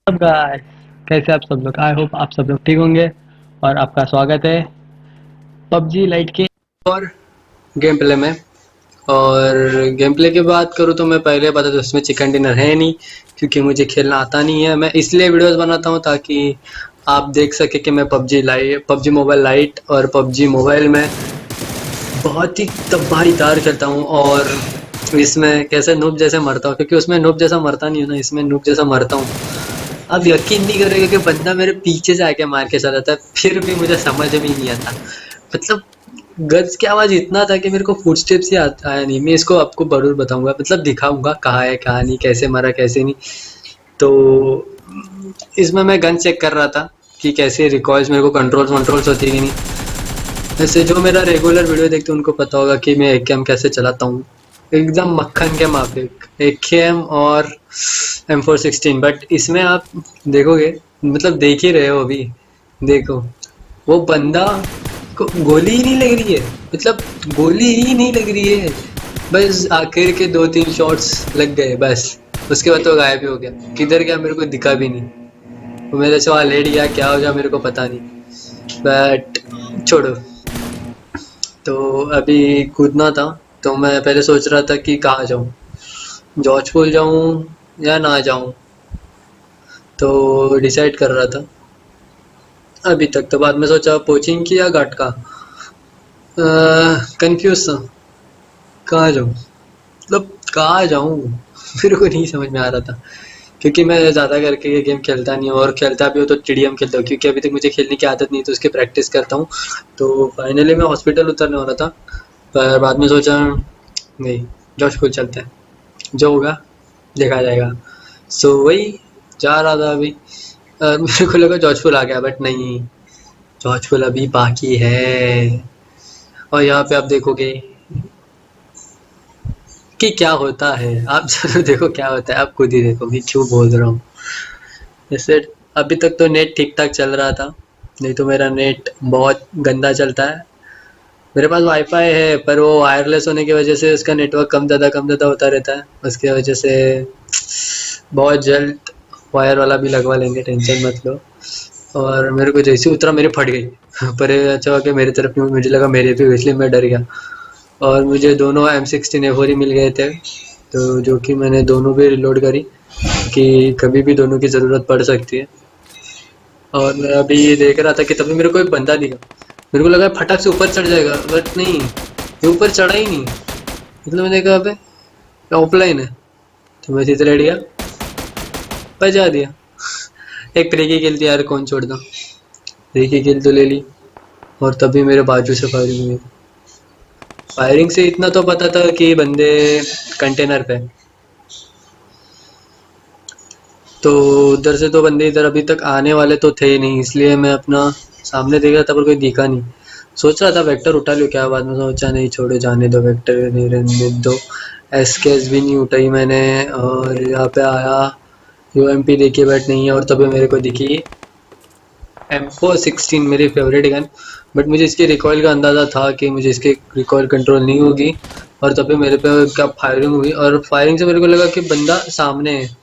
सब गाइस, कैसे आप सब लोग? आई होप आप सब लोग ठीक होंगे और आपका स्वागत है पबजी लाइट के और गेम प्ले में। और गेम प्ले की बात करूँ तो मैं पहले बता दूँ, इसमें चिकन डिनर है नहीं क्योंकि मुझे खेलना आता नहीं है। मैं इसलिए वीडियोस बनाता हूँ ताकि आप देख सके कि मैं पबजी मोबाइल लाइट और पबजी मोबाइल में बहुत ही तबाहीदार खेलता हूँ। और इसमें कैसे नूब जैसे मरता हूँ, क्योंकि उसमें नूब जैसा मरता नहीं हूँ ना, इसमें नूब जैसा मरता हूँ। आप यकीन नहीं करेंगे कि बंदा मेरे पीछे से आके मार के चला जाता है, फिर भी मुझे समझ में ही नहीं आता। मतलब गज की आवाज इतना था कि मेरे को फुटस्टेप्स ही आया नहीं। मैं इसको आपको जरूर बताऊंगा, मतलब दिखाऊंगा कहाँ है कहाँ नहीं, कैसे मरा कैसे नहीं। तो इसमें मैं गन चेक कर रहा था कि कैसे रिकॉइल्स मेरे को कंट्रोल्स होती है कि नहीं। वैसे जो मेरा रेगुलर वीडियो देखते हैं उनको पता होगा कि मैं एक कैसे चलाता हूँ, एकदम मक्खन के माफिक AK और M416। बट इसमें आप देखोगे, मतलब देख ही रहे हो अभी। देखो, वो बंदा को गोली ही नहीं लग रही है, मतलब गोली ही नहीं लग रही है। बस आखिर के 2-3 शॉट्स लग गए बस, उसके बाद तो गायब ही हो गया। किधर गया मेरे को दिखा भी नहीं। वो मेरे से वहाँ लेट गया, क्या हो गया मेरे को पता नहीं। बट छोड़ो। तो अभी कूदना था, तो मैं पहले सोच रहा था कि कहाँ जाऊँ, जॉर्ज पूल जाऊँ या ना जाऊँ। तो डिसाइड कर रहा था अभी तक। तो बाद में सोचा पोचिंग की या घाट का। कंफ्यूज था कहाँ जाऊँ, मतलब कहाँ जाऊँ मेरे को नहीं समझ में आ रहा था। क्योंकि मैं ज़्यादा करके ये गेम खेलता नहीं हूँ, और खेलता भी हो तो TDM खेलता हूँ, क्योंकि अभी तक मुझे खेलने की आदत नहीं, तो उसकी प्रैक्टिस करता हूँ। तो फाइनली मैं हॉस्पिटल उतरने वाला था, पर बाद में सोचा नहीं, जॉर्ज पूल चलते हैं, जो होगा देखा जाएगा। सो वही जा रहा था अभी, और मेरे को लगा जॉर्ज पूल आ गया, बट नहीं, जॉर्ज पूल अभी बाकी है। और यहाँ पे आप देखोगे कि क्या होता है, आप जरूर देखो क्या होता है, आप खुद ही देखो, मैं क्यों बोल रहा हूँ। जैसे अभी तक तो नेट ठीक ठाक चल रहा था, नहीं तो मेरा नेट बहुत गंदा चलता है। मेरे पास वाईफाई है, पर वो वायरलेस होने की वजह से उसका नेटवर्क कम ज़्यादा होता रहता है। उसकी वजह से बहुत जल्द वायर वाला भी लगवा लेंगे, टेंशन मत लो। और मेरे को जैसे उतरा मेरे फट गई पर ये अच्छा हुआ कि मेरी तरफ क्यों, मुझे लगा मेरे भी, इसलिए मैं डर गया। और मुझे दोनों M16A4 ही मिल गए थे, तो जो कि मैंने दोनों भी रिलोड करी कि कभी भी दोनों की ज़रूरत पड़ सकती है। और मैं अभी ये देख रहा था कि तभी मेरे को एक बंदा दिखा। मेरे को लगा फटाक से ऊपर चढ़ जाएगा, बट नहीं, ये ऊपर चढ़ा ही नहीं। मतलब मैंने कहा अबे ऑफलाइन है, तो मैं सीधे लेट गया, बजा दिया। एक फ्री की किल थी यार, कौन छोड़ता। फ्री की किल तो ले ली, और तभी मेरे बाजू से फायरिंग हुई। फायरिंग से इतना तो पता था कि बंदे कंटेनर पे। तो उधर से तो बंदे इधर अभी तक आने वाले तो थे ही नहीं, इसलिए मैं अपना सामने देख रहा था, पर कोई दिखा नहीं। सोच रहा था वेक्टर उठा लूँ क्या, बाद में सोचा नहीं, छोड़ो जाने दो, वेक्टर नहीं रहने दो। SKS भी नहीं उठाई मैंने, और यहाँ पे आया UMP देखी, बट नहीं है। और तभी मेरे को दिखी M416, मेरी फेवरेट गन। बट मुझे इसके रिकॉइल का अंदाज़ा था कि मुझे इसके रिकॉइल कंट्रोल नहीं होगी, और तभी मेरे पे क्या फायरिंग हुई। और फायरिंग से मेरे को लगा कि बंदा सामने है,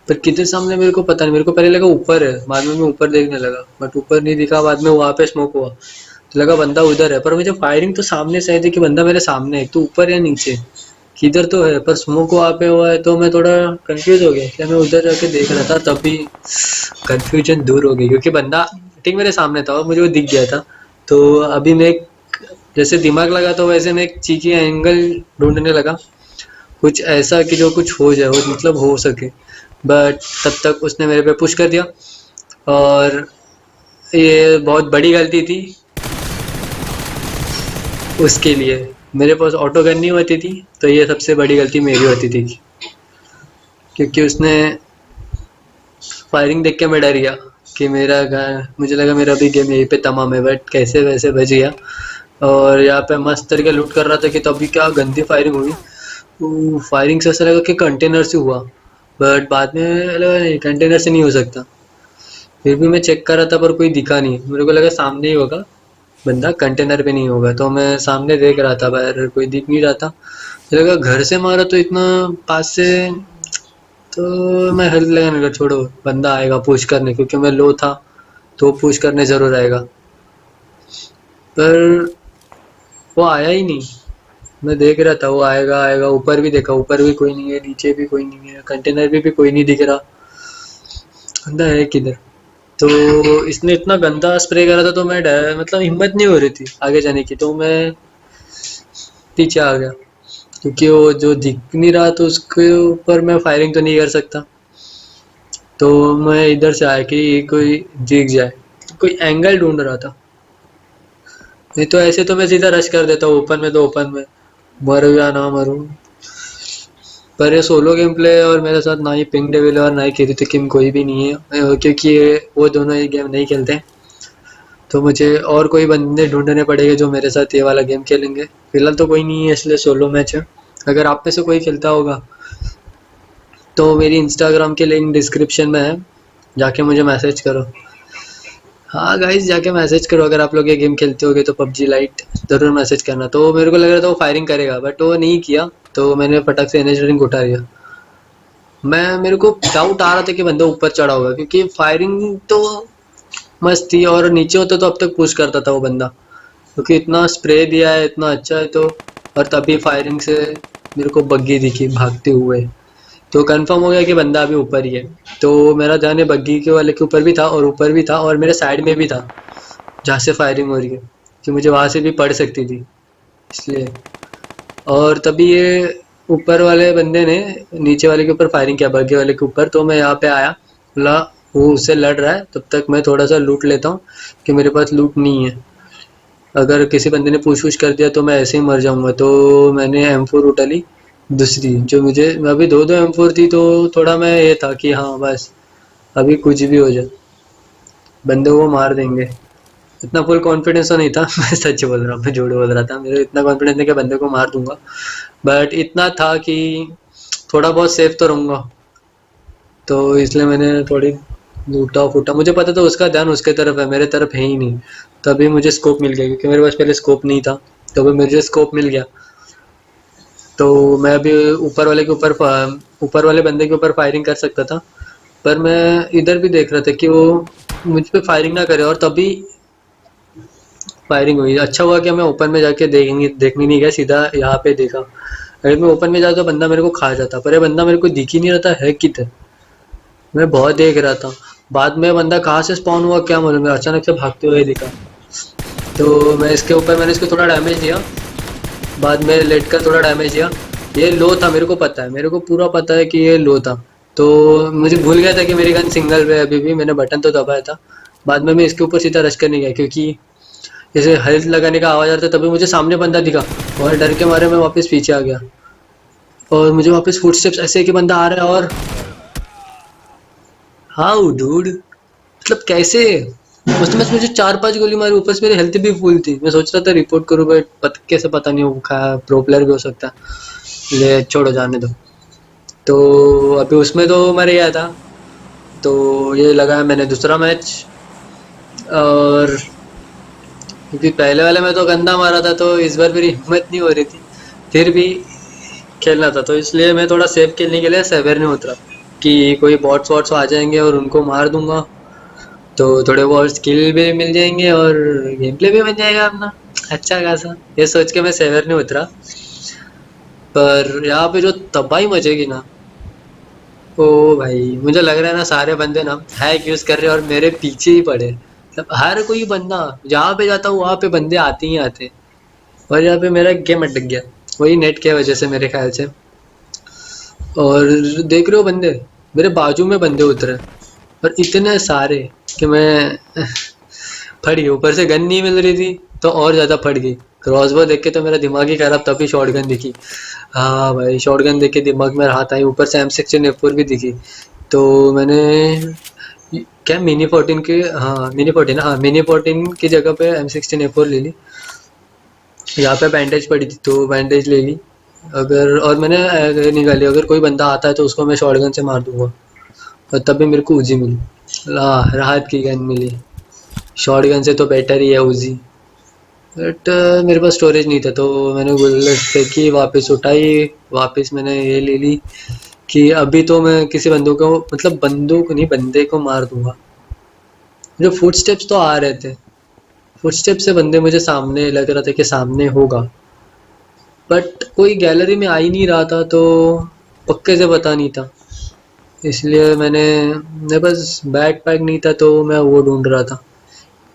पर किधर सामने मेरे को पता नहीं। मेरे को पहले लगा ऊपर है, बाद में मैं ऊपर देखने लगा, बट ऊपर नहीं दिखा। बाद में वहाँ पे स्मोक हुआ, तो लगा बंदा उधर है, पर मुझे फायरिंग तो सामने से आई थी कि बंदा मेरे सामने है, तो ऊपर या नीचे किधर तो है, पर स्मोक वहाँ पे हुआ है। तो मैं थोड़ा कंफ्यूज हो गया, क्या मैं उधर जाके देख रहा था, तभी कंफ्यूजन दूर हो गई, क्योंकि बंदा ठीक मेरे सामने था और मुझे वो दिख गया था। तो अभी मैं जैसे दिमाग लगा, तो वैसे मैं एक चीकी एंगल ढूंढने लगा, कुछ ऐसा कि जो कुछ हो जाए, वो मतलब हो सके। बट तब तक उसने मेरे पे पुश कर दिया, और ये बहुत बड़ी गलती थी उसके लिए। मेरे पास ऑटो गन नहीं होती थी, तो ये सबसे बड़ी गलती मेरी होती थी, क्योंकि उसने फायरिंग देख के मैं डर गया कि मेरा मुझे लगा मेरा भी गेम यहीं पे तमाम है, बट कैसे वैसे बच गया। और यहाँ पे मस्त तरीके लूट कर रहा था कि तभी क्या गंदी फायरिंग हुई। फायरिंग से ऐसा लगा कि कंटेनर से हुआ, बट बाद में लगा नहीं, कंटेनर से नहीं हो सकता। फिर भी मैं चेक कर रहा था, पर कोई दिखा नहीं। मेरे को लगा सामने ही होगा बंदा, कंटेनर पे नहीं होगा। तो मैं सामने देख रहा था, बाहर कोई दिख नहीं रहा था। मुझे लगा घर से मारा तो इतना पास से तो मैं हेल्थ लगाने का छोड़ो, बंदा आएगा पुश करने, क्योंकि मैं लो था तो पुश करने ज़रूर आएगा। पर वो आया ही नहीं। मैं देख रहा था वो आएगा आएगा, ऊपर भी देखा, ऊपर भी कोई नहीं है, नीचे भी कोई नहीं है, कंटेनर भी कोई नहीं दिख रहा। बंदा है किधर? तो इसने इतना गंदा स्प्रे करा था, तो मैं मतलब हिम्मत नहीं हो रही थी आगे जाने की, तो मैं पीछे आ गया, क्योंकि वो जो दिख नहीं रहा तो उसके ऊपर मैं फायरिंग तो नहीं कर सकता। तो मैं इधर से आया कि कोई दिख जाए, कोई एंगल ढूंढ रहा था। नहीं तो ऐसे तो मैं सीधा रश कर देता हूँ ओपन में, तो ओपन में मरूँ या ना मरूँ। पर ये सोलो गेम प्ले है और मेरे साथ ना ही पिंक डेविल और ना ही किरीति किम कोई भी नहीं है, क्योंकि वो दोनों ये गेम नहीं खेलते। तो मुझे और कोई बंदे ढूंढने पड़ेंगे जो मेरे साथ ये वाला गेम खेलेंगे। फिलहाल तो कोई नहीं है, इसलिए सोलो मैच है। अगर आप में से कोई खेलता होगा तो मेरी इंस्टाग्राम की लिंक डिस्क्रिप्शन में है, जाके मुझे मैसेज करो। हाँ गाइस, जाके मैसेज करो अगर आप लोग ये गेम खेलते होगे तो। पबजी लाइट ज़रूर मैसेज करना। तो मेरे को लग रहा था वो फायरिंग करेगा, बट वो नहीं किया, तो मैंने फटक से एनर्जी ड्रिंक उठा लिया। मेरे को डाउट आ रहा था कि बंदा ऊपर चढ़ा होगा, क्योंकि फायरिंग तो मस्त थी, और नीचे होता तो अब तक पुश करता था वो बंदा, क्योंकि इतना स्प्रे दिया है, इतना अच्छा है तो। और तभी फायरिंग से मेरे को बग्गी दिखी भागते हुए, तो कंफर्म हो गया कि बंदा अभी ऊपर ही है। तो मेरा ध्यान है बग्गी के वाले के ऊपर भी था, और ऊपर भी था, और मेरे साइड में भी था जहाँ से फायरिंग हो रही है, कि मुझे वहाँ से भी पड़ सकती थी, इसलिए। और तभी ये ऊपर वाले बंदे ने नीचे वाले के ऊपर फायरिंग किया, बग्गी वाले के ऊपर। तो मैं यहाँ पे आया, बोला वो उससे लड़ रहा है, तब तक मैं थोड़ा सा लूट लेता हूँ, कि मेरे पास लूट नहीं है। अगर किसी बंदे ने पूछ वूछ कर दिया तो मैं ऐसे ही मर जाऊंगा। तो मैंने M4 उठा ली, दूसरी जो मुझे, अभी दो दो M4 थी, तो थोड़ा मैं ये था कि हाँ बस अभी कुछ भी हो जाए, बंदे को मार देंगे। इतना फुल कॉन्फिडेंस तो नहीं था मैं सच बोल रहा हूँ, मैं झूठ बोल रहा था, मेरे इतना कॉन्फिडेंस नहीं कि बंदे को मार दूंगा, बट इतना था कि थोड़ा बहुत सेफ तो रहूँगा। तो इसलिए मैंने थोड़ी लूटा फूटा, मुझे पता था उसका ध्यान उसके तरफ है, मेरे तरफ है ही नहीं। तभी मुझे स्कोप मिल गया, क्योंकि मेरे पास पहले स्कोप नहीं था, तो अभी मुझे स्कोप मिल गया। तो मैं अभी ऊपर वाले के ऊपर ऊपर वाले बंदे के ऊपर फायरिंग कर सकता था, पर मैं इधर भी देख रहा था कि वो मुझ पे फायरिंग ना करे, और तभी फायरिंग हुई। अच्छा हुआ कि मैं ओपन में जाके देखने नहीं गया, सीधा यहाँ पे देखा। अगर मैं ओपन में जाता तो बंदा मेरे को खा जाता, पर ये बंदा मेरे को दिख ही नहीं रहा था है किधर। मैं बहुत देख रहा था, बाद में बंदा कहाँ से स्पॉन हुआ क्या मालूम, मैं अचानक से भागते हुए दिखा। तो मैं इसके ऊपर, मैंने इसको थोड़ा डैमेज दिया, बाद में लेट कर थोड़ा डैमेज दिया। ये लो था, मेरे को पता है, मेरे को पूरा पता है कि ये लो था। तो मुझे भूल गया था कि मेरी गन सिंगल पे है अभी भी, मैंने बटन तो दबाया था। बाद में मैं इसके ऊपर सीधा रश करने गया, क्योंकि जैसे हेल्थ लगाने का आवाज़ आ रहा था, तभी मुझे सामने बंदा दिखा, और डर के मारे मैं वापस पीछे आ गया। और मुझे वापस फुटस्टेप्स ऐसे कि बंदा आ रहा है, और हाउ डूड, मतलब कैसे? उसने बस मुझे 4-5 गोली मारी, ऊपर से मेरी हेल्थ भी फुल थी। मैं सोच रहा था रिपोर्ट करूँ, बट कैसे, पता नहीं, वो प्रो प्लेयर भी हो सकता है, ले छोड़ो जाने दो। तो अभी उसमें तो मर गया था, तो ये लगाया मैंने दूसरा मैच। और क्योंकि पहले वाले में तो गंदा मारा था, तो इस बार मेरी हिम्मत नहीं हो रही थी फिर भी खेलना था, तो इसलिए मैं थोड़ा सेफ खेलने के लिए सेवर नहीं उतरा, कि कोई बॉट्स वॉट्स आ जाएंगे और उनको मार दूंगा, तो थोड़े बहुत स्किल भी मिल जाएंगे और गेम प्ले भी बन जाएगा अपना अच्छा खासा। ये सोच के मैं सेवर नहीं उतरा। पर यहाँ पे जो तबाही मचेगी ना, ओ भाई, मुझे लग रहा है ना सारे बंदे ना हैक यूज कर रहे हैं और मेरे पीछे ही पड़े, मतलब हर कोई बंदा जहाँ पे जाता हूँ वहाँ पे बंदे आते ही आते हैं। और यहाँ पे मेरा गेम अटक गया, वही नेट की वजह से मेरे ख्याल से। और देख रहे हो बंदे, मेरे बाजू में बंदे उतरे, और इतने सारे कि मैं फट गई। ऊपर से गन नहीं मिल रही थी तो और ज़्यादा फट गई। क्रॉसबो देख के तो मेरा दिमाग ही खराब, तभी शॉटगन दिखी। हाँ भाई, शॉटगन देख के दिमाग में राहत आई, ऊपर से M16 A4 भी दिखी। तो मैंने क्या मिनी 14 के, हाँ मिनी 14, हाँ मिनी 14 की जगह पे M16 A4 ले ली। यहाँ पे बैंडेज पड़ी थी तो बैंडेज ले ली। अगर और मैंने निकाली, अगर कोई बंदा आता है तो उसको मैं शॉटगन से मार दूंगा। और तब भी मेरे को उजी मिली, राहत की गन मिली। शॉटगन से तो बेटर ही है उजी, बट मेरे पास स्टोरेज नहीं था, तो मैंने बुलेट फेंकी, वापस उठाई, वापस मैंने ये ले ली कि अभी तो मैं किसी बंदूक को, मतलब बंदूक नहीं, बंदे को मार दूंगा। जो फुटस्टेप्स तो आ रहे थे, फुटस्टेप से बंदे मुझे सामने लग रहा था कि सामने होगा, बट कोई गैलरी में आ ही नहीं रहा था, तो पक्के से पता नहीं था। इसलिए मेरे पास बैग पैक नहीं था, तो मैं वो ढूंढ रहा था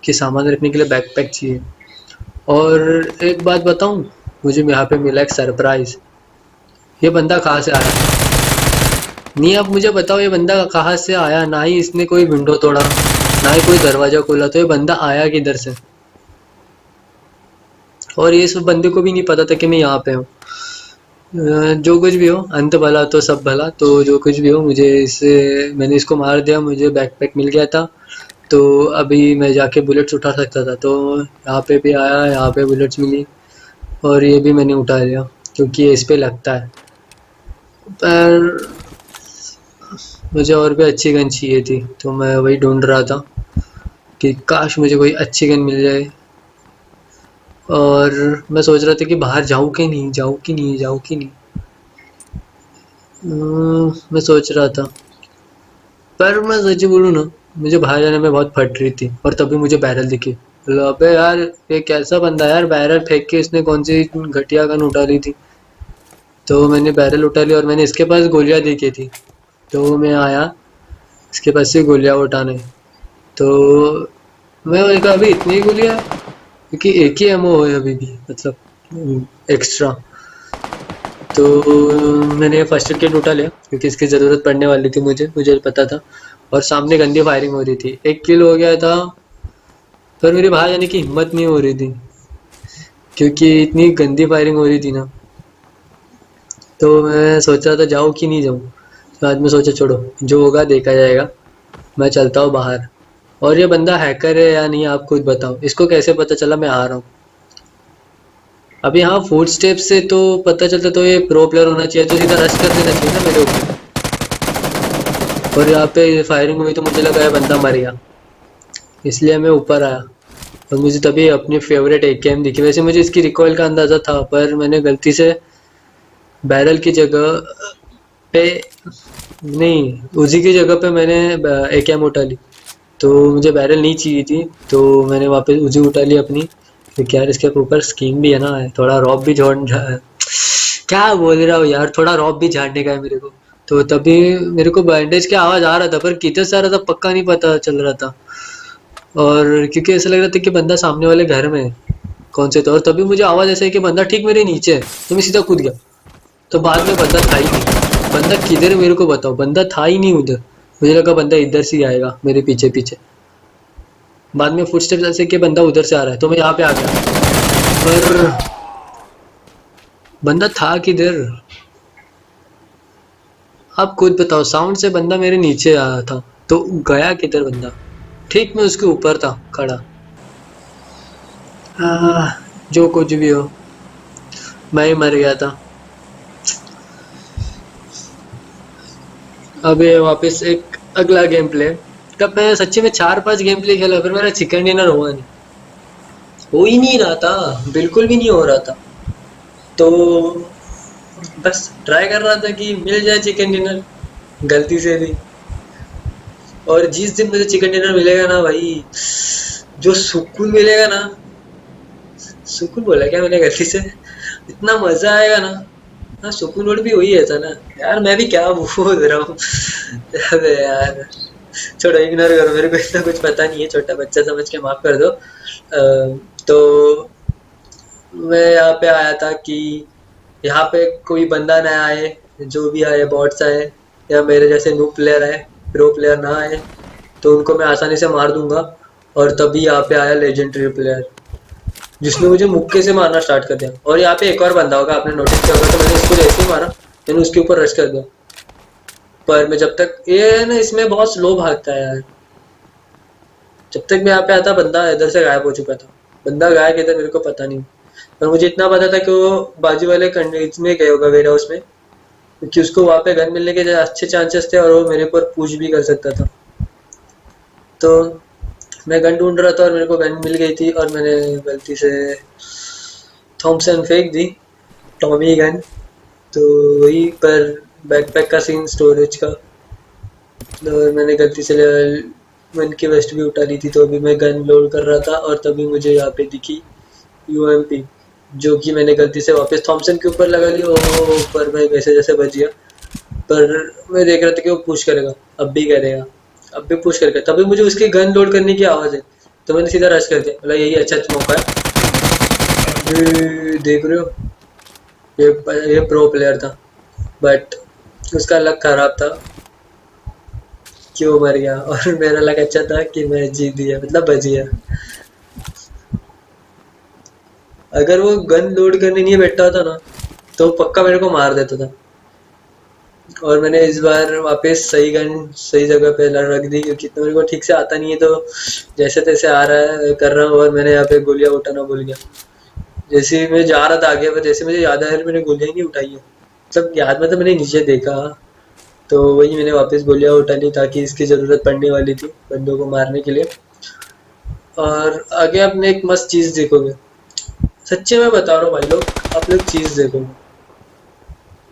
कि सामान रखने के लिए बैग पैक चाहिए। और एक बात बताऊं, मुझे यहाँ पे मिला एक सरप्राइज। ये बंदा कहाँ से आया? नहीं, आप मुझे बताओ ये बंदा कहाँ से आया? ना ही इसने कोई विंडो तोड़ा, ना ही कोई दरवाजा खोला, तो ये बंदा आया किधर से? और ये सब बंदे को भी नहीं पता था कि मैं यहाँ पे हूँ। जो कुछ भी हो, अंत भला तो सब भला, तो जो कुछ भी हो, मैंने इसको मार दिया, मुझे बैकपैक मिल गया था। तो अभी मैं जाके बुलेट्स उठा सकता था, तो यहाँ पे भी आया, यहाँ पे बुलेट्स मिली और ये भी मैंने उठा लिया क्योंकि ये इस पे लगता है। पर मुझे और भी अच्छी गन चाहिए थी, तो मैं वही ढूंढ रहा था कि काश मुझे कोई अच्छी गन मिल जाए। और मैं सोच रहा था कि बाहर जाऊँ कि नहीं, जाऊँ कि नहीं। मैं सोच रहा था, पर मैं सच बोलूँ ना, मुझे बाहर जाने में बहुत फट रही थी और तभी मुझे बैरल दिखी। बोला, अबे यार, ये कैसा बंदा है यार, बैरल फेंक के इसने कौन सी घटिया गन उठा ली थी। तो मैंने बैरल उठा ली और मैंने इसके पास गोलियां देखी थी, तो मैं आया इसके पास से गोलियां उठाने। तो मैं कहा, अभी इतनी गोलियां, क्योंकि एक ही एमओ है अभी भी, मतलब एक्स्ट्रा। तो मैंने फर्स्ट एड किट उठा लिया क्योंकि इसकी ज़रूरत पड़ने वाली थी, मुझे पता था। और सामने गंदी फायरिंग हो रही थी, 1 किल हो गया था, पर मेरी बाहर जाने की हिम्मत नहीं हो रही थी क्योंकि इतनी गंदी फायरिंग हो रही थी ना। तो मैं सोच रहा था जाऊँ कि नहीं जाऊँ। तो आज मैं सोचा छोड़ो, जो होगा देखा जाएगा, मैं चलता हूँ बाहर। और ये बंदा हैकर है या नहीं, आप खुद बताओ, इसको कैसे पता चला मैं आ रहा हूँ? अभी हाँ, फुट स्टेप से तो पता चलता, तो ये प्रो प्लेयर होना चाहिए, तो सीधा रश कर देना चाहिए ना मेरे ऊपर। और यहाँ पे फायरिंग हुई तो मुझे लगा ये बंदा मर गया, इसलिए मैं ऊपर आया। और मुझे तभी अपनी फेवरेट एकेएम दिखी। वैसे मुझे इसकी रिकॉइल का अंदाज़ा था, पर मैंने गलती से बैरल की जगह पे, नहीं, उजी की जगह पे मैंने एकेएम उठा ली। तो मुझे बैरल नहीं चाहिए थी, तो मैंने वापस उजी उठा ली अपनी, क्योंकि यार इसके ऊपर स्कीम भी है ना, थोड़ा रॉब भी क्या बोल रहा हूँ यार, थोड़ा रॉब भी झाड़ने का है मेरे को। तो तभी मेरे को बैंडेज की आवाज़ आ रहा था, पर किधर से आ रहा था पक्का नहीं पता चल रहा था। और क्योंकि ऐसा लग रहा था कि बंदा सामने वाले घर में है, कौन से तो, और तभी मुझे आवाज़ ऐसा है कि बंदा ठीक मेरे नीचे है, तो मैं सीधा कूद गया। तो बाद में बंदा था ही नहीं। बंदा किधर है मेरे को बताओ, बंदा था ही नहीं उधर। मुझे लगा बंदा इधर से ही आएगा मेरे पीछे पीछे। बाद में फुटस्टेप्स ऐसे कि बंदा उधर से आ रहा है, तो मैं यहाँ पे आ गया, पर बंदा था किधर? आप खुद बताओ, साउंड से बंदा मेरे नीचे आया था, तो गया किधर बंदा? ठीक मैं उसके ऊपर था खड़ा। जो कुछ भी हो, मैं ही मर गया था। अब ये वापस एक अगला गेम प्ले। तब मैं सच्ची में 4-5 गेम प्ले खेला, फिर मेरा चिकन डिनर हुआ नहीं, हो ही नहीं रहा था, बिल्कुल भी नहीं हो रहा था। तो बस ट्राई कर रहा था कि मिल जाए चिकन डिनर, गलती से भी। और जिस दिन मुझे चिकन डिनर मिलेगा ना भाई, जो सुकून मिलेगा ना, सुकून बोला क्या मैंने गलती से, इतना मजा आएगा ना। हाँ, सुकून वर्ड भी वही है था ना यार, मैं भी क्या बोल रहा हूँ। अबे यार, छोड़ो, इग्नोर करो, मेरे को इतना कुछ पता नहीं है, छोटा बच्चा समझ के माफ कर दो। तो मैं यहाँ पे आया था कि यहाँ पे कोई बंदा ना आए, जो भी आए बॉट्स आए या मेरे जैसे न्यू प्लेयर आए, प्रो प्लेयर ना आए, तो उनको मैं आसानी से मार दूंगा। और तभी यहाँ पे आया लेजेंडरी प्लेयर, जिसने मुझे मुक्के से मारना स्टार्ट कर दिया। और यहाँ पे एक और बंदा होगा, आपने नोटिस किया होगा, तो मैंने इसको जैसे ही मारा, मैंने उसके ऊपर रश कर दिया। पर मैं जब तक, ये है ना, इसमें बहुत स्लो भागता है यार। जब तक मैं यहाँ पे आता, बंदा इधर से गायब हो चुका था। बंदा गायब किधर मेरे को पता नहीं, पर मुझे इतना पता था कि वो बाजू वाले कंट्रीज में गए होगा, वेयर हाउस में, क्योंकि उसको वहाँ पे गन मिलने के अच्छे चांसेस थे और वो मेरे ऊपर पुश भी कर सकता था। तो मैं गन ढूंढ रहा था और मेरे को गन मिल गई थी, और मैंने गलती से थॉमसन फेंक दी, टॉमी गन। तो वही, पर बैकपैक का सीन, स्टोरेज का। और मैंने गलती से लेवल 1 की वेस्ट भी उठा ली थी, तो अभी मैं गन लोड कर रहा था और तभी मुझे यहाँ पे दिखी यूएमपी, जो कि मैंने गलती से वापस थॉमसन के ऊपर लगा ली। ओह, पर मैं वैसे जैसे बच गया। पर मैं देख रहा था कि वो पुश करेगा, अब भी करेगा, अब भी पुश करेगा। तभी मुझे उसकी गन लोड करने की आवाज़ है, तो मैंने सीधा रश कर दिया, मतलब यही अच्छा मौका है। देख रहे हो, ये प्रो प्लेयर था, बट उसका लक खराब था कि वो मर गया, और मेरा लक अच्छा था कि मैं जीत गया, मतलब बच गया। अगर वो गन लोड करने नहीं बैठा था ना, तो पक्का मेरे को मार देता था। और मैंने इस बार वापस सही गन सही जगह पे रख दी, क्योंकि तो मेरे को ठीक से आता नहीं है, तो जैसे तैसे आ रहा है कर रहा हूँ। और मैंने यहाँ पे गोलियां उठाना भूल गया। जैसे ही मैं जा रहा था आगे, पर जैसे मुझे याद आया मैंने गोलियां ही नहीं उठाई है, मतलब याद में तो मैंने नीचे देखा, तो वही मैंने वापस गोलियां उठा ली, ताकि इसकी ज़रूरत पड़ने वाली थी बंदों को मारने के लिए। और आगे आपने एक मस्त चीज़ देखोगे, सच्चे में बता रहा हूँ भाई लोग, आप लोग चीज़ देखोगे।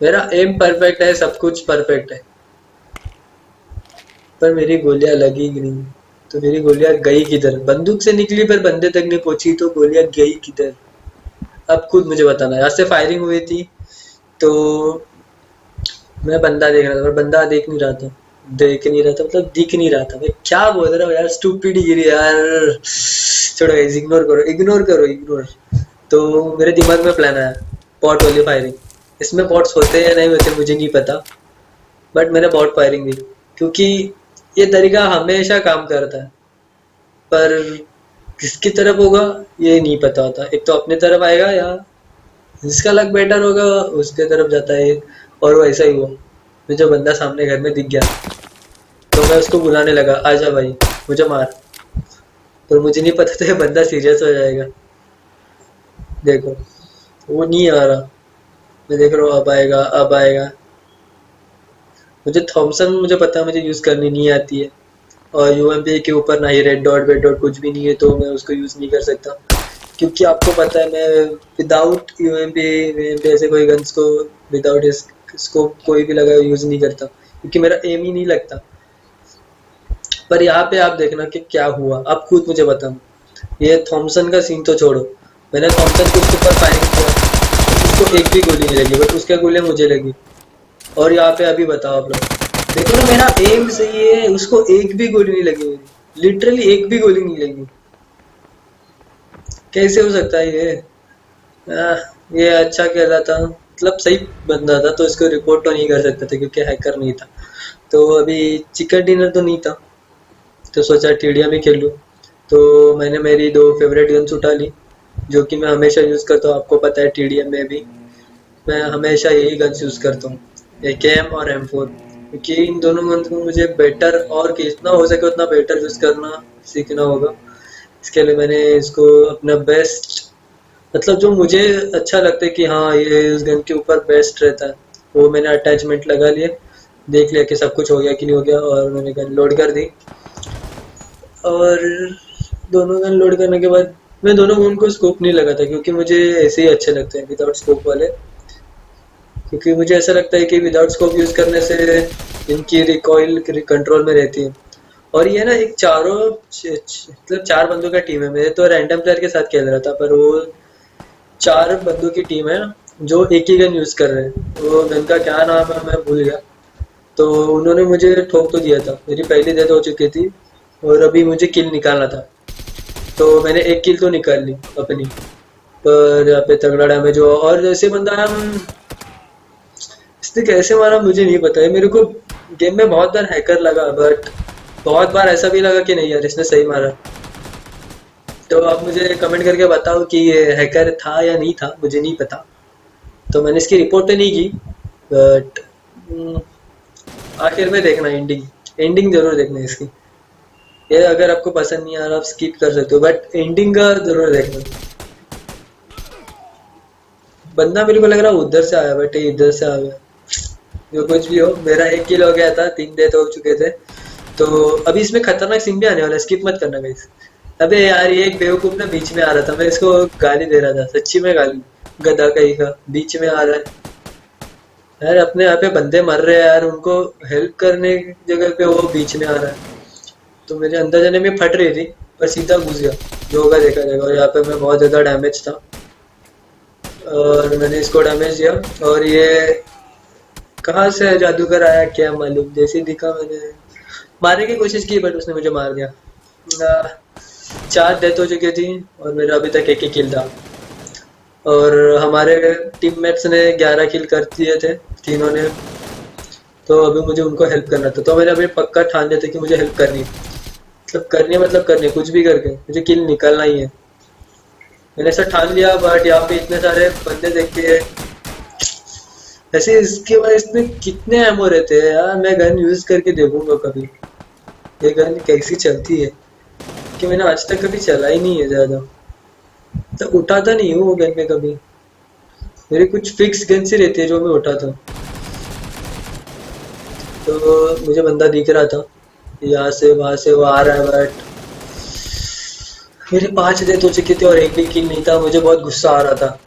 मेरा एम परफेक्ट है, सब कुछ परफेक्ट है, पर मेरी गोलियां लगी ही नहीं। तो मेरी गोलियां गई किधर? बंदूक से निकली पर बंदे तक नहीं पहुंची, तो गोलियां गई किधर? अब खुद मुझे बताना। यहाँ से फायरिंग हुई थी, तो मैं बंदा देख रहा था, पर बंदा देख नहीं रहा था, देख नहीं रहा था, मतलब दिख नहीं रहा था। मैं क्या बोल रहा हूँ यार, स्टूपिड गिरी यार। छोड़ो, इग्नोर करो, इग्नोर करो, इग्नोर। तो मेरे दिमाग में प्लान आया, पॉट वाली फायरिंग। इसमें पॉट्स होते हैं या नहीं होते मुझे नहीं पता, बट मैंने पॉट फायरिंग दी, क्योंकि ये तरीका हमेशा काम करता है। पर किसकी तरफ होगा ये नहीं पता होता, एक तो अपने तरफ आएगा, या जिसका लक बेटर होगा उसके तरफ जाता है। और वो ऐसा ही हुआ, मुझे जो बंदा सामने घर में दिख गया, तो मैं उसको बुलाने लगा, आजा भाई मुझे मार। पर मुझे नहीं पता था ये बंदा सीरियस हो जाएगा। देखो, वो नहीं आ रहा, मैं देख रहा हूँ अब आएगा, अब आएगा। मुझे थॉमसन मुझे पता है मुझे यूज़ करनी नहीं आती है, और यूएमपी के ऊपर ना ही रेड डॉट वेड डॉट कुछ भी नहीं है, तो मैं उसको यूज़ नहीं कर सकता। क्योंकि आपको पता है मैं विदाउट यूएमपी ऐसे कोई गन्स को विदाउट स्कोप कोई भी लगा यूज़ नहीं करता, क्योंकि मेरा एम ही नहीं लगता। पर यहाँ पे आप देखना कि क्या हुआ, आप खुद मुझे बताना। ये थॉमसन का सीन तो छोड़ो, मैंने थॉमसन के ऊपर फायरिंग किया, उसको एक भी गोली नहीं लगी, बट उसके गोलियां मुझे लगी। और यहाँ पे अभी बताओ आप लोग, देखो ना मेरा एम सही है, उसको एक भी गोली नहीं लगी मेरी, लिटरली एक भी गोली नहीं लगी। कैसे हो सकता है ये? ये अच्छा खेला था, मतलब सही बंदा था, तो इसको रिपोर्ट तो नहीं कर सकते थे क्योंकि हैकर नहीं था। तो अभी चिकन डिनर तो नहीं था, तो सोचा टीडिया में खेल लूँ। तो मैंने मेरी दो फेवरेट गन्स उठा ली, जो कि मैं हमेशा यूज़ करता हूँ। आपको पता है टीडीएम में भी मैं हमेशा यही गन्स यूज़ करता हूँ, एकेएम और एम4, क्योंकि इन दोनों गन्स को मुझे बेटर और जितना हो सके उतना बेटर यूज़ करना सीखना होगा। इसके लिए मैंने इसको अपना बेस्ट, मतलब जो मुझे अच्छा लगता है कि हाँ ये इस गन के ऊपर बेस्ट रहता है, वो मैंने अटैचमेंट लगा लिए, देख लिया कि सब कुछ हो गया कि नहीं हो गया, और मैंने गन लोड कर दी। और दोनों गन लोड करने के बाद मैं दोनों गन को स्कोप नहीं लगा था, क्योंकि मुझे ऐसे ही अच्छे लगते हैं विदाउट स्कोप वाले, क्योंकि मुझे ऐसा लगता है कि विदाउट स्कोप यूज़ करने से इनकी रिकॉइल कंट्रोल में रहती है। और ये ना एक मतलब चार बंदों का टीम है, मैं तो रैंडम प्लेयर के साथ खेल रहा था, पर वो चार बंदों की टीम है जो एक ही गन यूज़ कर रहे हैं। वो गन का क्या नाम है मैं भूल गया। तो उन्होंने मुझे ठोक तो दिया था, मेरी पहली डेथ हो चुकी थी, और अभी मुझे किल निकालना था, तो मैंने एक किल तो निकाल ली अपनी। पर यहाँ पे तगड़ा डैमेज हुआ, और जैसे बंदा इसने कैसे मारा मुझे नहीं पता है। मेरे को गेम में बहुत बार हैकर लगा, बट बहुत बार ऐसा भी लगा कि नहीं यार इसने सही मारा। तो आप मुझे कमेंट करके बताओ कि ये हैकर था या नहीं था, मुझे नहीं पता। तो मैंने इसकी रिपोर्ट तो नहीं की, बट आखिर में देखना एंडिंग, एंडिंग जरूर देखना इसकी। ये अगर आपको पसंद नहीं आ रहा आप स्किप कर सकते हो, बट एंडिंग का जरूर देखना। बंदा मेरे को लग रहा है उधर से आया, बट ये इधर से आ गया। जो कुछ भी हो, मेरा एक किल हो गया था, 3 डेथ हो चुके थे। तो अभी इसमें खतरनाक सीन भी आने वाला है, स्किप मत करना गाइस। अबे यार ये एक बेवकूफ ना बीच में आ रहा था, मैं इसको गाली दे रहा था, सच्ची में गाली, गधा कहीं का बीच में आ रहा है। यार अपने यहाँ पे बंदे मर रहे हैं यार, उनको हेल्प करने की जगह पे वो बीच में आ रहा है। तो मेरे अंदर जाने में फट रही थी, पर सीधा घुस गया। जो होगा देखा जाएगा। और यहाँ पे मैं बहुत ज़्यादा डैमेज था और मैंने इसको डैमेज दिया। और ये कहाँ से जादूगर आया क्या मालूम, जैसे ही दिखा मैंने मारने की कोशिश की बट उसने मुझे मार दिया। आ, 4 डेथ हो चुकी थी और मेरा अभी तक एक ही किल था। और हमारे टीममेट्स ने 11 किल कर दिए थे, तीनों ने। तो अभी मुझे उनको हेल्प करना था, तो मैंने अभी पक्का ठान लिया था कि मुझे हेल्प करनी है। मतलब करनी है, मतलब करनी है, कुछ भी करके मुझे किल निकालना ही है। मैंने ऐसा ठान लिया बट यहाँ पे इतने सारे बंदे देख के ऐसे इसके बाद इसमें कितने एमो रहते हैं यार। मैं गन यूज करके देखूंगा कभी ये गन कैसी चलती है, कि मैंने आज तक कभी चला ही नहीं है ज्यादा। तो उठाता नहीं हूँ वो गन में कभी। मेरी कुछ फिक्स गन से रहती है जो मैं उठाता हूँ। तो मुझे बंदा दिख रहा था, यहाँ से वहां से वो आ रहा है बट मेरे 5 डेथ हो चुके थे और एक भी किल नहीं था। मुझे बहुत गुस्सा आ रहा था,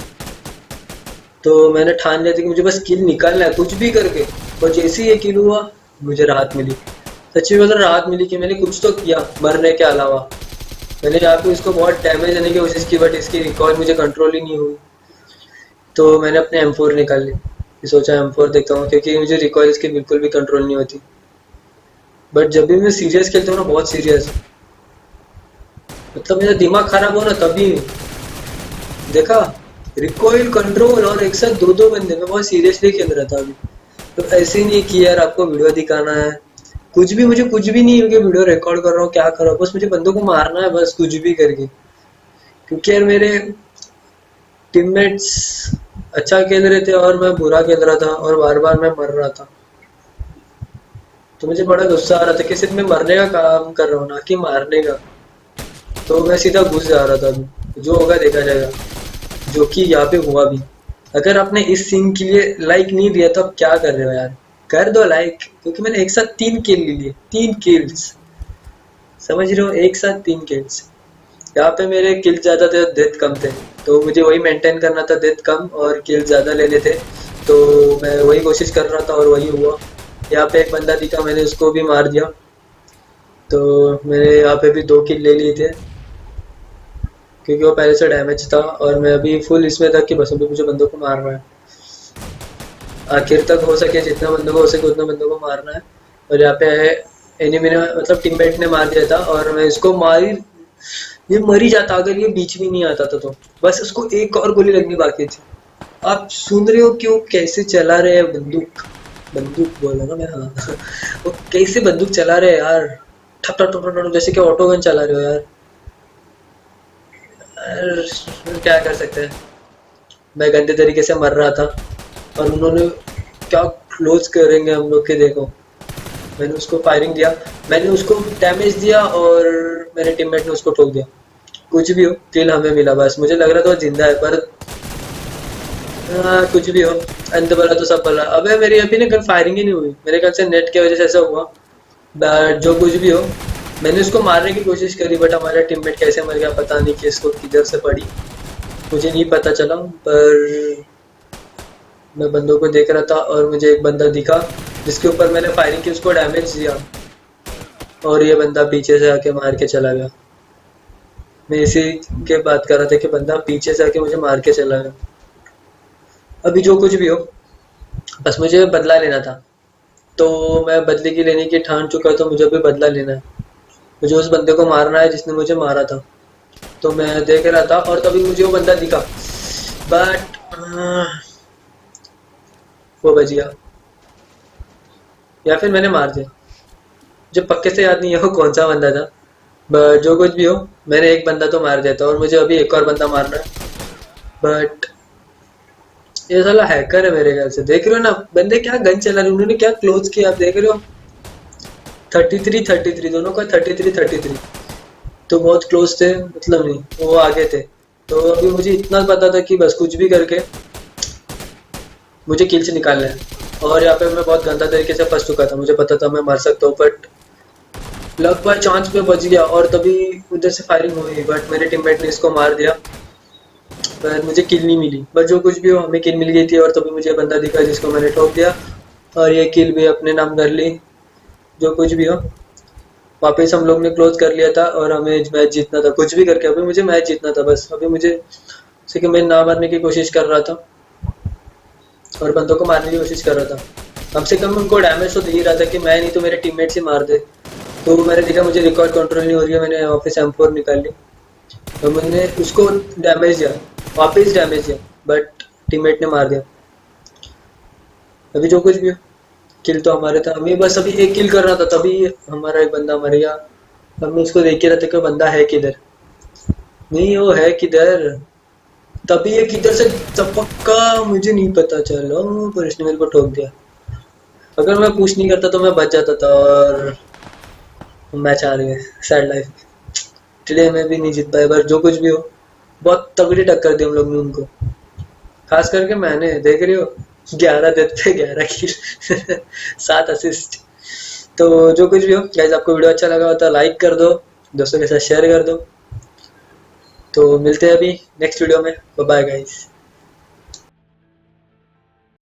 तो मैंने ठान लिया था कि मुझे बस किल निकालना है कुछ भी करके। और जैसे ही ये किल हुआ मुझे राहत मिली। सच्ची में मतलब राहत मिली कि मैंने कुछ तो किया मरने के अलावा। मैंने यहाँ पे इसको बहुत डैमेज देने की कोशिश की बट इसकी रिकॉल मुझे कंट्रोल ही नहीं हुई। तो मैंने अपने M4 निकाल ली। सोचा M4 देखता हूँ, क्योंकि मुझे रिकॉल इसकी बिल्कुल भी कंट्रोल नहीं होती। बट जब भी मैं सीरियस खेलता हूँ ना, बहुत सीरियस, मतलब मेरा दिमाग खराब हो ना तभी देखा रिकॉइल कंट्रोल और एक साथ दो दो बंदे। मैं बहुत सीरियसली खेल रहा था अभी। तो ऐसे ही नहीं कि यार आपको वीडियो दिखाना है, कुछ भी मुझे कुछ भी नहीं है कि वीडियो रिकॉर्ड कर रहा हूँ क्या कर रहा हूँ, बस मुझे बंदों को मारना है बस कुछ भी करके। क्योंकि यार मेरे टीममेट्स अच्छा खेल रहे थे और मैं बुरा खेल रहा था और बार बार मैं मर रहा था। तो मुझे बड़ा गुस्सा आ रहा था कि सिर्फ मैं मरने का काम कर रहा हूँ ना कि मारने का। तो मैं सीधा घुस जा रहा था। अभी जो होगा देखा जाएगा, जो कि यहाँ पे हुआ भी। अगर आपने इस सीन के लिए लाइक नहीं दिया तो आप क्या कर रहे हो यार, कर दो लाइक। क्योंकि मैंने एक साथ 3 किल ले लिए, 3 किल्स, समझ रहे हो, एक साथ 3 किल्स। यहाँ पे मेरे किल ज्यादा थे, डेथ कम थे। तो मुझे वही मेंटेन करना था, डेथ कम और किल ज्यादा लेने थे। तो मैं वही कोशिश कर रहा था और वही हुआ। यहाँ पे एक बंदा दिखा, मैंने उसको भी मार दिया। तो मैंने यहाँ पे भी 2 किल ले लिए थे, क्योंकि वो पहले से डैमेज था और मैं अभी फुल इसमें था कि बस अभी मुझे बंदों को मारना है। आखिर तक हो सके जितना बंदों को हो सके उतना बंदों को मारना है। और यहाँ पे एनिमी ने मतलब टीममेट ने मार दिया था और मैं इसको मारी, ये मर ही जाता अगर ये बीच में नहीं आता था। तो बस उसको एक और गोली लगनी बाकी थी। आप सुन रहे हो क्यों कैसे चला रहे हैं बंदूक, बंदूक बोला ना मैं, हाँ। वो कैसे बंदूक चला रहे हैं यार, ठप ठप ठप ठप, जैसे कि ऑटो गन चला रहे हो यार। यार क्या कर सकते हैं। मैं गंदे तरीके से मर रहा था और उन्होंने क्या क्लोज करेंगे हम लोग के, देखो। मैंने उसको फायरिंग दिया, मैंने उसको डैमेज दिया और मेरे टीममेट ने उसको ठोक दिया। कुछ भी हो किल हमें मिला, बस मुझे लग रहा था वो जिंदा है पर कुछ भी हो, अंत भला तो सब भला। अबे मेरी अभी ना गन फायरिंग ही नहीं हुई, मेरे ख्याल से नेट की वजह से ऐसा हुआ। बट जो कुछ भी हो, मैंने उसको मारने की कोशिश करी बट हमारा टीममेट कैसे मर गया पता नहीं, कि इसको किधर से पड़ी मुझे नहीं पता चला। पर मैं बंदों को देख रहा था और मुझे एक बंदा दिखा जिसके ऊपर मैंने फायरिंग की, उसको डैमेज दिया और ये बंदा पीछे से आके मार के चला गया। मैं इसी के बात कर रहा था कि बंदा पीछे से आके मुझे मार के चला गया। अभी जो कुछ भी हो, बस मुझे बदला लेना था। तो मैं बदले की लेने की ठान चुका, तो मुझे भी बदला लेना है। मुझे उस बंदे को मारना है जिसने मुझे मारा था। तो मैं देख रहा था और तभी मुझे वो बंदा दिखा बट वो बच गया या फिर मैंने मार दिया। मुझे पक्के से याद नहीं है वो कौन सा बंदा था, बट जो कुछ भी हो मैंने एक बंदा तो मार दिया था और मुझे अभी एक और बंदा मारना है। बट ये साला हैकर है मेरे ख्याल से, देख रहे हो ना बंदे क्या गन चला रहे, उन्होंने क्या क्लोज किया आप देख रहे हो। 33-33 दोनों का, 33-33। तो बहुत क्लोज थे, मतलब नहीं वो आगे थे। तो अभी मुझे इतना पता था कि बस कुछ भी करके मुझे किल से निकालना है। और यहाँ पे मैं बहुत गंदा तरीके से फंस चुका था, मुझे पता था मैं मर सकता हूँ बट लक बाय चांस पे बच गया और तभी उधर से फायरिंग हुई बट मेरे टीममेट ने इसको मार दिया। पर मुझे किल नहीं मिली। बट जो कुछ भी हो, हमें किल मिल गई थी और तभी मुझे बंदा दिखा जिसको मैंने ठोक दिया और ये किल भी अपने नाम कर ली। जो कुछ भी हो, वापस हम लोग ने क्लोज कर लिया था और हमें मैच जीतना था। कुछ भी करके अभी मुझे मैच जीतना था बस। अभी मुझे सिर्फ मैं ना मारने की कोशिश कर रहा था और बंदों को मारने की कोशिश कर रहा था। कम से कम उनको डैमेज तो दे ही रहा था कि मैं नहीं तो मेरे टीममेट्स ही मार दे। तो मैंने देखा मुझे रिकॉर्ड कंट्रोल नहीं हो रही है, मैंने वापस M4 निकाल ली तो मैंने उसको डैमेज दिया, वापस डैमेज दिया, बट टीममेट ने मार दिया। अभी जो कुछ भी हो, किल तो हमारे था। हमें बस अभी एक किल करना था तभी हमारा एक बंदा मर गया। हम उसको देख के रहते कि बंदा है किधर, नहीं वो है किधर। तभी ये किधर से चपक्का मुझे नहीं पता चला पर इसने मेरे को ठोक दिया। अगर मैं पुश नहीं करता तो मैं बच जाता था और मैच हार गए। Sad life. इसलिए मैं भी नहीं जीत पाया। पर जो कुछ भी हो, बहुत तगड़ी टक्कर दी हम लोग ने उनको। खास करके मैंने, देख रही हो, 11 डेथ पे 11 किल 7 असिस्ट। तो जो कुछ भी हो गाइस, आपको वीडियो अच्छा लगा हो तो लाइक कर दो, दोस्तों के साथ शेयर कर दो। तो मिलते हैं अभी नेक्स्ट वीडियो में। Bye bye guys.